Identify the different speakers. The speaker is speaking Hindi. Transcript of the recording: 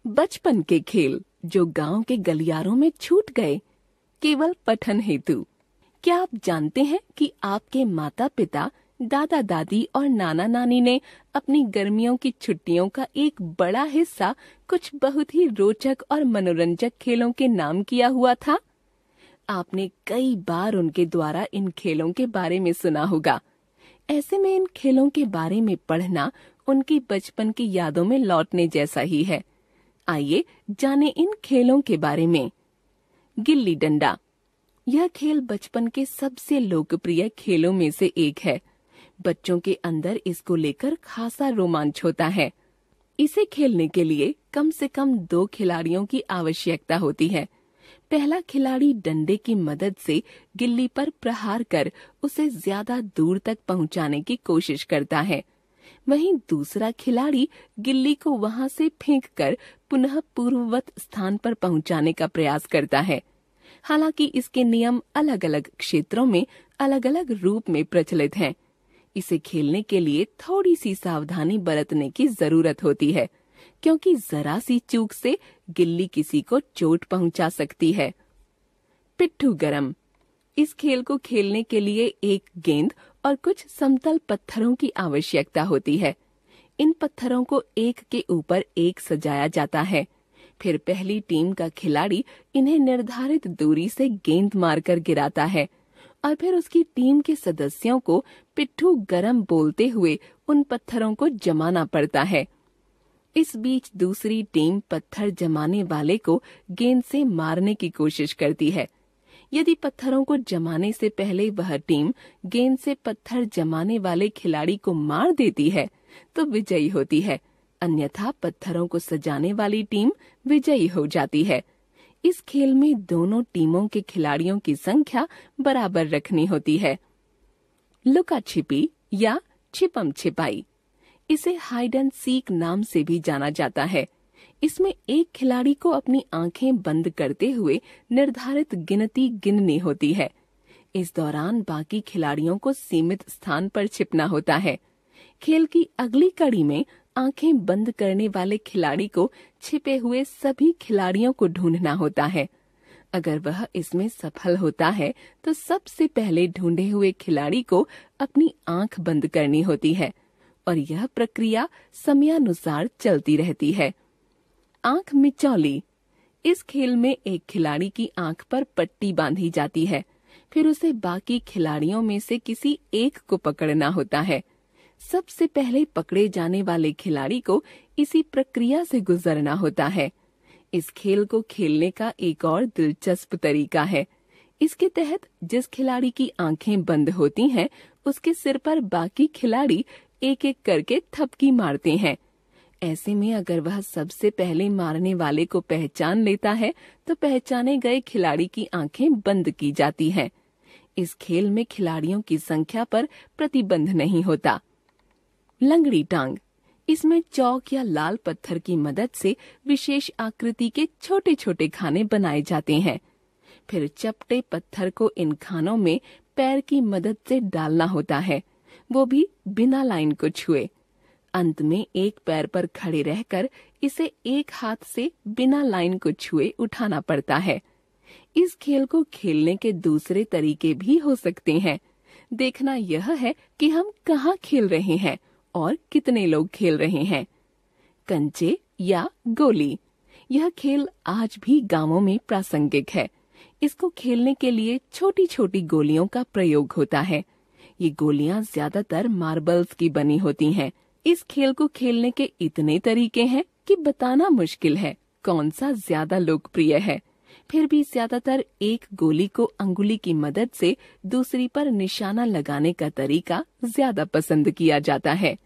Speaker 1: बचपन के खेल जो गांव के गलियारों में छूट गए केवल पठन हेतु। क्या आप जानते हैं कि आपके माता पिता, दादा दादी और नाना नानी ने अपनी गर्मियों की छुट्टियों का एक बड़ा हिस्सा कुछ बहुत ही रोचक और मनोरंजक खेलों के नाम किया हुआ था? आपने कई बार उनके द्वारा इन खेलों के बारे में सुना होगा। ऐसे में इन खेलों के बारे में पढ़ना उनकी बचपन की यादों में लौटने जैसा ही है। आइए जाने इन खेलों के बारे में। गिल्ली डंडा। यह खेल बचपन के सबसे लोकप्रिय खेलों में से एक है। बच्चों के अंदर इसको लेकर खासा रोमांच होता है। इसे खेलने के लिए कम से कम 2 खिलाड़ियों की आवश्यकता होती है। पहला खिलाड़ी डंडे की मदद से गिल्ली पर प्रहार कर उसे ज्यादा दूर तक पहुंचाने की कोशिश करता है। वहीं दूसरा खिलाड़ी गिल्ली को वहां से फेंककर पुनः पूर्ववत स्थान पर पहुंचाने का प्रयास करता है। हालांकि इसके नियम अलग अलग क्षेत्रों में अलग अलग रूप में प्रचलित हैं। इसे खेलने के लिए थोड़ी सी सावधानी बरतने की जरूरत होती है, क्योंकि जरा सी चूक से गिल्ली किसी को चोट पहुंचा सकती है। पिट्ठू गरम। इस खेल को खेलने के लिए एक गेंद और कुछ समतल पत्थरों की आवश्यकता होती है। इन पत्थरों को एक के ऊपर एक सजाया जाता है। फिर पहली टीम का खिलाड़ी इन्हें निर्धारित दूरी से गेंद मारकर गिराता है और फिर उसकी टीम के सदस्यों को पिट्ठू गरम बोलते हुए उन पत्थरों को जमाना पड़ता है। इस बीच दूसरी टीम पत्थर जमाने वाले को गेंद से मारने की कोशिश करती है। यदि पत्थरों को जमाने से पहले वह टीम गेंद से पत्थर जमाने वाले खिलाड़ी को मार देती है तो विजयी होती है, अन्यथा पत्थरों को सजाने वाली टीम विजयी हो जाती है। इस खेल में दोनों टीमों के खिलाड़ियों की संख्या बराबर रखनी होती है। लुका छिपी या छिपम छिपाई। इसे हाइड एंड सीक नाम से भी जाना जाता है। इसमें एक खिलाड़ी को अपनी आंखें बंद करते हुए निर्धारित गिनती गिननी होती है। इस दौरान बाकी खिलाड़ियों को सीमित स्थान पर छिपना होता है। खेल की अगली कड़ी में आंखें बंद करने वाले खिलाड़ी को छिपे हुए सभी खिलाड़ियों को ढूंढना होता है। अगर वह इसमें सफल होता है तो सबसे पहले ढूंढे हुए खिलाड़ी को अपनी आंख बंद करनी होती है और यह प्रक्रिया समयानुसार चलती रहती है। आंख मिचौली। इस खेल में एक खिलाड़ी की आंख पर पट्टी बांधी जाती है, फिर उसे बाकी खिलाड़ियों में से किसी एक को पकड़ना होता है। सबसे पहले पकड़े जाने वाले खिलाड़ी को इसी प्रक्रिया से गुजरना होता है। इस खेल को खेलने का एक और दिलचस्प तरीका है। इसके तहत जिस खिलाड़ी की आंखें बंद होती हैं, उसके सिर पर बाकी खिलाड़ी एक एक करके थपकी मारते हैं। ऐसे में अगर वह सबसे पहले मारने वाले को पहचान लेता है तो पहचाने गए खिलाड़ी की आंखें बंद की जाती हैं। इस खेल में खिलाड़ियों की संख्या पर प्रतिबंध नहीं होता। लंगड़ी टांग। इसमें चौक या लाल पत्थर की मदद से विशेष आकृति के छोटे छोटे खाने बनाए जाते हैं। फिर चपटे पत्थर को इन खानों में पैर की मदद से डालना होता है, वो भी बिना लाइन को छुए। अंत में एक पैर पर खड़े रहकर इसे एक हाथ से बिना लाइन को छुए उठाना पड़ता है। इस खेल को खेलने के दूसरे तरीके भी हो सकते हैं। देखना यह है कि हम कहाँ खेल रहे हैं और कितने लोग खेल रहे हैं। कंचे या गोली। यह खेल आज भी गांवों में प्रासंगिक है। इसको खेलने के लिए छोटी छोटी गोलियों का प्रयोग होता है। ये गोलियां ज्यादातर मार्बल्स की बनी होती हैं। इस खेल को खेलने के इतने तरीके हैं कि बताना मुश्किल है कौन सा ज्यादा लोकप्रिय है। फिर भी ज्यादातर एक गोली को अंगुली की मदद से दूसरी पर निशाना लगाने का तरीका ज्यादा पसंद किया जाता है।